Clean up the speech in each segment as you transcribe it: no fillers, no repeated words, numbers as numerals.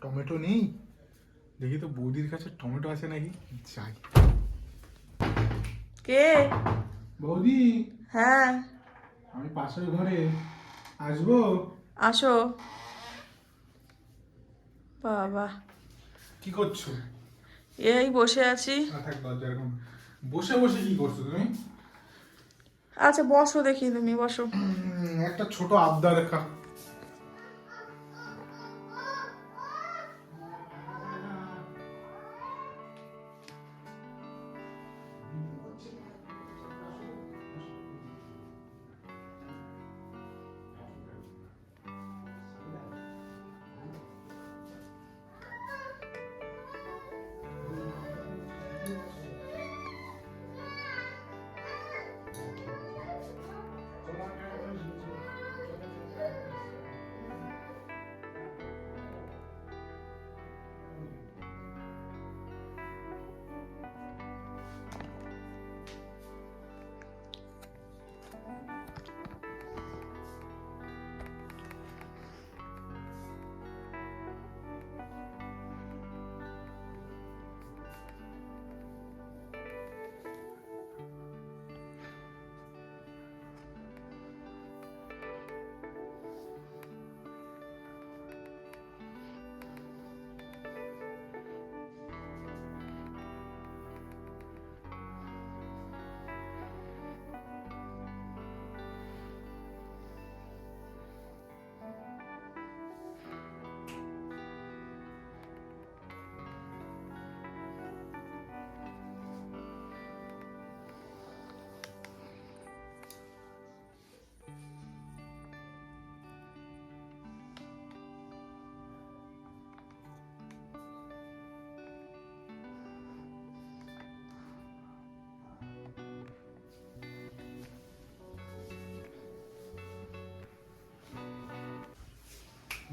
Tomato নেই, দেখি তো বৌদির কাছে টমেটো আছে নাকি। যাই। কে? বৌদি, হ্যাঁ আমি পাশের ঘরে আসবো? আসো। বাবা কি করছো? এই বসে আছি। থাক লজ্জা, এরকম বসে বসে কি করছো তুমি? আচ্ছা বসো, দেখি তুমি বসো। একটা ছোট আবদার রেখা।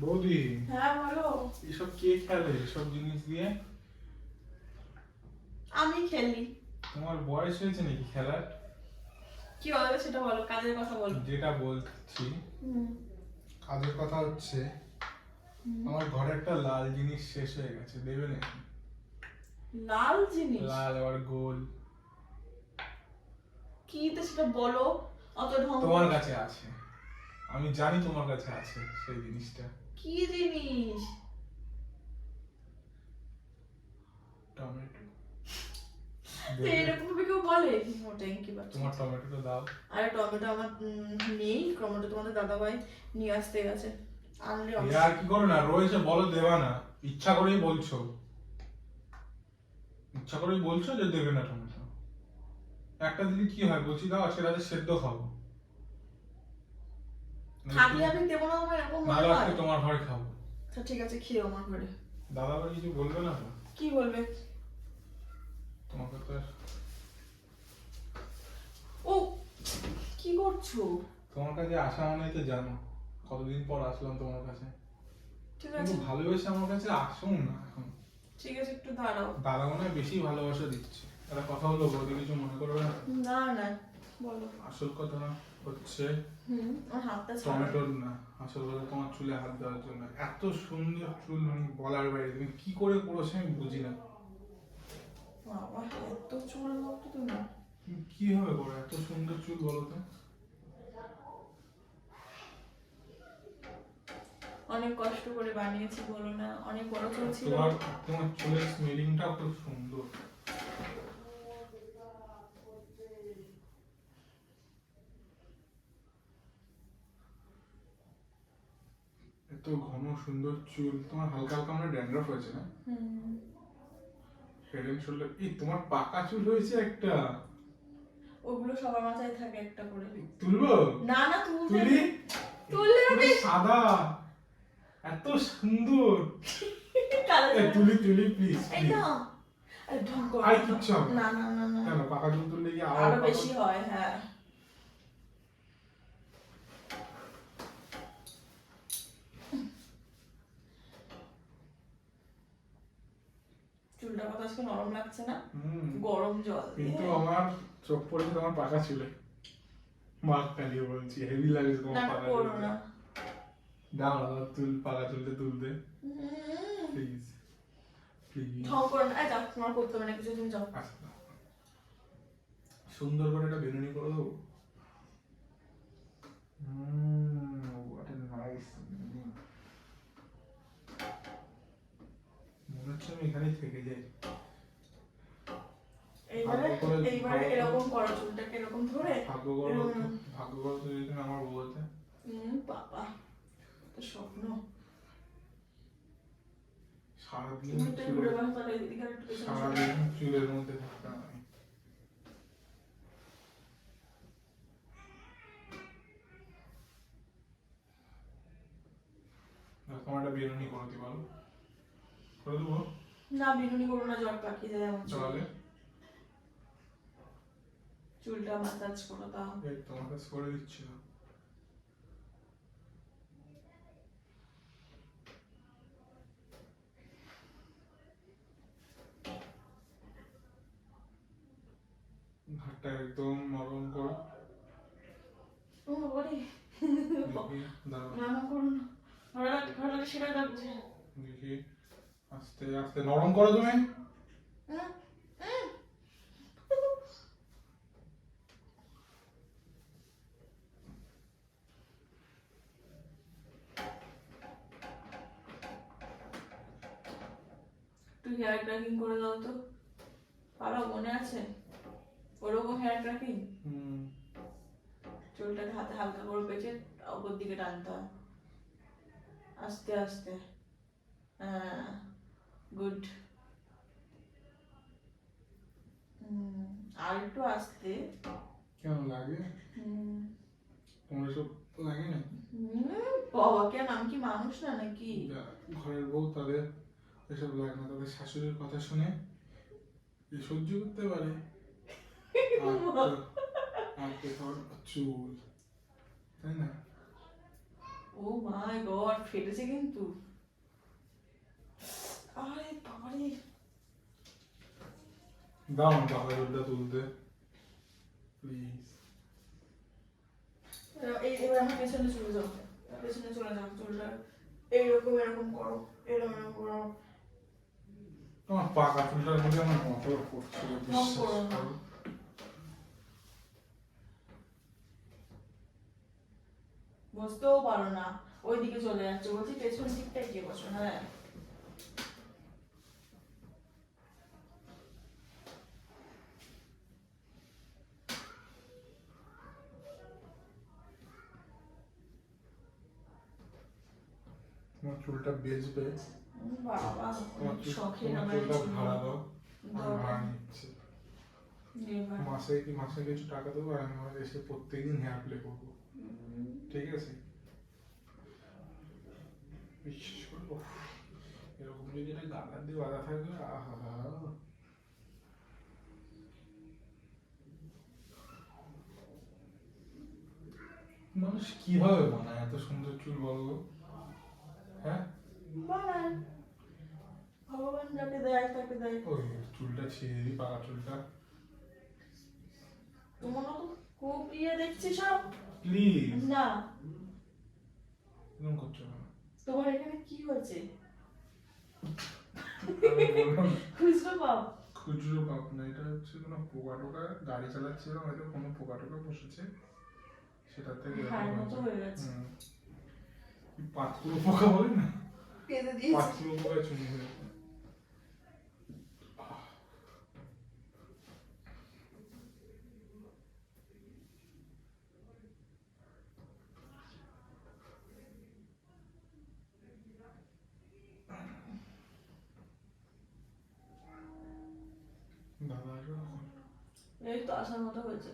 বৌদি, হ্যাঁ বলো। এসব কে খেলে এসব জিনিস দিয়ে? আমি খেলি। তোমার বয়স হয়েছে নাকি খেলার? কি বলবে সেটা বলো, কাজের কথা বলো। যেটা বলছি, কাজের কথা হচ্ছে, আমার ঘরে একটা লাল জিনিস শেষ হয়ে গেছে, দেবে নাকি? লাল জিনিস? লাল আর গোল। কি তো সেটা বলো। অত ঢং। তোমার কাছে আছে, আমি জানি তোমার কাছে আছে সেই জিনিসটা। কি জিনিস? টমেটো। এরকম ভাবে কেউ বলে? মোটেই কি বাচ্চা। তোমার টমেটোটা দাও। আরে টমেটো আমার নেই, টমেটো তোমাদের দাদা ভাই নিয়ে আসতে গেছে। আনলে আর কি করো না, রয়েছে বলো, দেবা না। ইচ্ছা করেই বলছো, ইচ্ছা করেই বলছো যে দেবে না টমেটো। একটা দিলে কি হয় বলছি, দাও আজকে রাতে সেদ্ধ খাবো। থাকলে আমি দেবো না, আমার এরকম মনে হয়। আজকে তোমার ঘরে খাবো। আচ্ছা ঠিক আছে, খেয়ে আমার ঘরে। দাদা ভাই কিছু বলবে না তো? কি বলবে? তোমাকে তো ও কি করছো? তোমার কাছে আসা মানে তো জানো কতদিন পর আসলাম তোমার কাছে। ঠিক কিন্তু আছে ভালোবেসে আমার কাছে আসুন না এখন। ঠিক আছে, একটু দাঁড়াও। দাদা মনে হয় বেশি ভালোবাসা দিচ্ছে। একটা কথা হলো, বৌদি কিছু মনে করবে না? না না বলো। আসল কথা হচ্ছে আমার হাতটা ছাড়ো। টমেটোর না, আসল কথা তোমার চুলে হাত দেওয়ার জন্য। এত সুন্দর চুল, মানে বলার বাইরে। তুমি কি করে করেছো আমি বুঝি না। বাবা এত চুল মতো তুমি। তুমি কিভাবে করো এত সুন্দর চুল, বলো তো? অনেক কষ্ট করে বানিয়েছি বলো না, অনেক বড় চুল ছিল। তোমার চুলের স্মেলিংটাও খুব সুন্দর। এত ঘন সুন্দর চুল, তোমার হালকা হালকা মানে ড্যান্ড্রফ হয়েছে না? হেড এন্ড শোল্ডার, এই তোমার পাকা চুল হয়েছে একটা। ওগুলো সবার মাথায় থাকে একটা করে। তুলবো? না না তুলতে তুলি? তুললে পুরো সাদা, এত সুন্দর। কালো এ, তুলি তুলি প্লিজ এই প্লিজ। না আরে ঢং কর আর কিচ্ছু হবে না। না না না না কেন পাকা চুল তুললে কি আরো বেশি হয়, হ্যাঁ। চুলটা কত আজকে নরম লাগছে না? গরম জল দিয়ে। কিন্তু আমার চোখ পড়েছে তোমার পাকা চুলে, মাক কালিয়ে বলছি, হেভি লাগছে তোমার না পাকা করো চুলে। না। দাও না চুল, পাকা চুলটা তুলতে প্লিজ প্লিজ। ঢং করো না, এই যাও, তোমার করতে হবে না কিছু, তুমি যাও। আচ্ছা, সুন্দর করে একটা বেনুনি করে দেবো। what a nice evening. মনে হচ্ছে আমি এখানেই থেকে যাই। এইবারে এরকম করো, চুলটাকে এরকম ধরে। ভাগ্য করো তুমি যদি আমার বউ হতে। বাবা, তো স্বপ্ন। সারাদিন তুমি তো ঘুরে বেড়াও, তাহলে এদিকে আর একটু পেছনে সরো। সারাদিন চুলের মধ্যে থাকতাম আমি। তোমার একটা বেনুনি করে দিই বলো, করে দেবো? না বিনুনি করো না, জট পাকিয়ে যায় আমার চুলে। তাহলে চুলটা মাসাজ করো দাও। এই তোমার কাছে করে দিচ্ছি না। হাতটা একদম নরম করো। ও বাবারে, দেখি দাঁড়াও, না না করো না, ভালো লাগে সেটা লাগছে। দেখি আস্তে আস্তে নরম করো তুমি। তুই হেয়ার ট্র্যাকিং করে দাও তো, পারো? মনে আছে ওরকম হেয়ার ট্র্যাকিং? চুলটাকে হাতে হালকা করে পেঁচে উপর দিকে টানতে হয়, আস্তে আস্তে। হ্যাঁ, গুড। আর একটু আস্তে। কেন লাগে তোমার সব লাগে না? বাবা, কেন আমি কি মানুষ না নাকি? ঘরের বউ তাদের এসব লাগে না, তাদের শাশুড়ির কথা শুনে যে সহ্য করতে পারে। আর তোর চুল, তাই না? ও মাই গড, ফেটেছে কিন্তু। আরে বাবারে, দাও না পাকা চুলটা তুলতে প্লিজ। এবার আমার পেছনে চলে যাও, পেছনে চলে যাও, চুলটা এইরকম এরকম করো, এরকম এরকম করো। তোমার পাকা চুলটার মধ্যে আমার মাথা পড়ছে, বিশ্বাস করো না। করো। বসতেও পারো না, ওইদিকে চলে যাচ্ছে, বলছি পেছন দিকটাই কে বসো। হ্যাঁ, তোমার চুলটা বেচবে, বাবা, শখের তোমার আমার চুলটা চুল। ভাড়া দাও, আমি দাও। ভাড়া নিচ্ছি। এবার। মাসে কিছু টাকা দেবো, আর আমি আমার এসে প্রত্যেকদিন হেয়ার প্লে করবো, ঠিক আছে? বিশ্বাস করবো, এরকম যদি একটা গালার দিয়ে বাঁধা থাকবে, আহা। মানুষ কিভাবে বানায় এত সুন্দর চুল বলো? হ্যাঁ, বানায়, ভগবান যাকে দেয় তাকে দেয়। ওই চুলটা ছিঁড়ে দিই, পাকা চুলটা তোমার তো খুব ইয়ে দেখছি সব। প্লিজ। না, এরকম করছো না। তোমার এখানে কি হয়েছে? আমি বললাম খুচরো পাও? খুচরো পাপ না, এটা হচ্ছে কোনো পোকা টোকা, গাড়ি চালাচ্ছিলাম হয়তো কোনো পোকা টোকা বসেছে, সেটা থেকে হাড় মতো হয়ে গেছে। পাতকুড়ো পোকা বলে না, কেঁদে দিয়েছি। পাতকুড়ো পোকা চুনি হয়েছে। এই তো আসার মতো হয়েছে।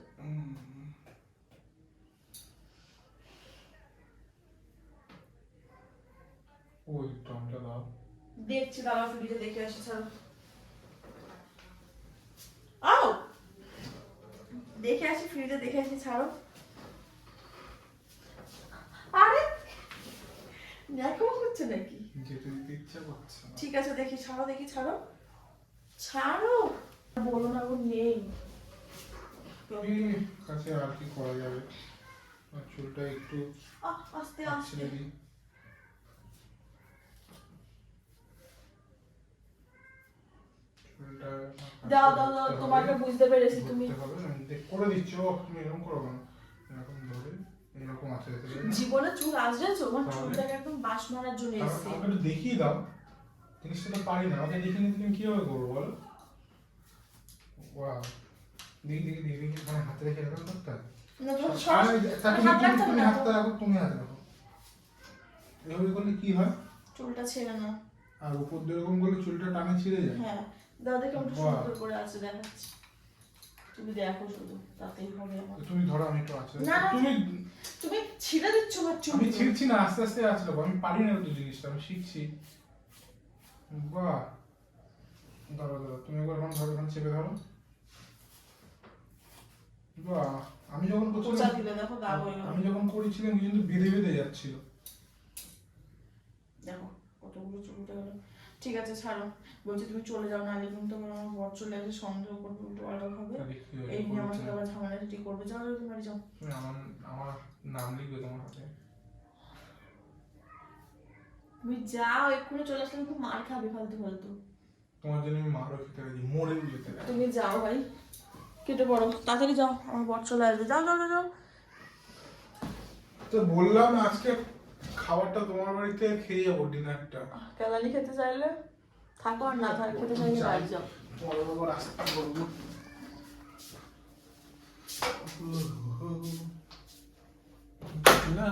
ওই টমটা দাও। দেখছি দাঁড়া, ফ্রিজে দেখে আসি। ছাড়ো, আও দেখে আসি, ফ্রিজে দেখে আসি। ছাড়ো, আরে দেখো হচ্ছে নাকি? যেতে দিতে ইচ্ছা করছে না। ঠিক আছে দেখি, ছাড়ো দেখি, ছাড়ো ছাড়ো, বলো না গো নেই। কাছে আর কি করা যাবে, আর চুলটা একটু আস্তে আস্তে ছেড়ে দিই। চুলটা দাও দাও দাও, তোমাকে বুঝতে পেরেছি তুমি। করে দিচ্ছ, তুমি এরকম করো কেন? এরকম ধরে এরকম আছে জীবনে চুল আঁচড়েছো? আমার চুলটাকে একদম বাস মারার জন্য এসেছে। আমাকে একটু দেখিয়ে দাও, জিনিসটা তো পারি না, আমাকে দেখিয়ে নিতে তুমি কিভাবে করবো বলো? ওয়াও, দেখি দেখি দেখি দেখি, মানে হাতে রেখে এরকম করতে হয়? না তো তুমি হাতটা রাখো, তুমি হাতে রাখো। এভাবে করলে কি হয়? চুলটা ছেড়ে না। আর উপর দিয়ে এরকম করলে চুলটা টানে ছিঁড়ে যায়। হ্যাঁ দাও, দেখো একটু সুন্দর করে আছে দেখাচ্ছি। তুমি দেখো শুধু, তাতেই হবে আমার। তুমি ধরো, আমি একটু আছে। না, তুমি তুমি ছিঁড়ে দিচ্ছ আমার চুল। আমি ছিঁড়ছি না, আস্তে আস্তে আছে, আমি পারি না তো জিনিসটা, আমি শিখছি। বাহ, ধরো ধরো, তুমি একবার এখন ধরো, এখন চেপে ধরো। বাহ, আমি যখন কোচা দিলে দেখো দাগ হয়ে গেল। আমি যখন করেছিলাম কিন্তু বেঁধে বেঁধে যাচ্ছিল। দেখো কতগুলো চুল উঠে গেল। ঠিক আছে ছাড়ো, বলছি তুমি চলে যাও, নাহলে কিন্তু আমার বর চলে এসে সন্দেহ করবে, উল্টো পাল্টা হবে। এই নিয়ে আমার সাথে আবার ঝামেলা ঠিক করবে। যাও যাও, তুমি বাড়ি যাও। তুমি আমার নাম লিখবে তোমার হাতে। তুমি যাও, এক্ষুনি চলে আসলে কিন্তু মার খাবে ফালতু ফালতু। তোমার জন্য আমি মারও খেতে রাজি, মরেও যেতে রাজি। তুমি যাও ভাই, কেটে পড়ো তাড়াতাড়ি যাও, আমার বর চলে আসবে। যাও যাও যাও যাও। তো বললাম আজকে খাবারটা তোমার বাড়িতে খেয়ে যাবো, ডিনারটা। কেলানি খেতে চাইলে থাকো, আর না থাকো খেতে চাইলে বাড়ি যাও। তোমার বাবা রাস্তা করবো। না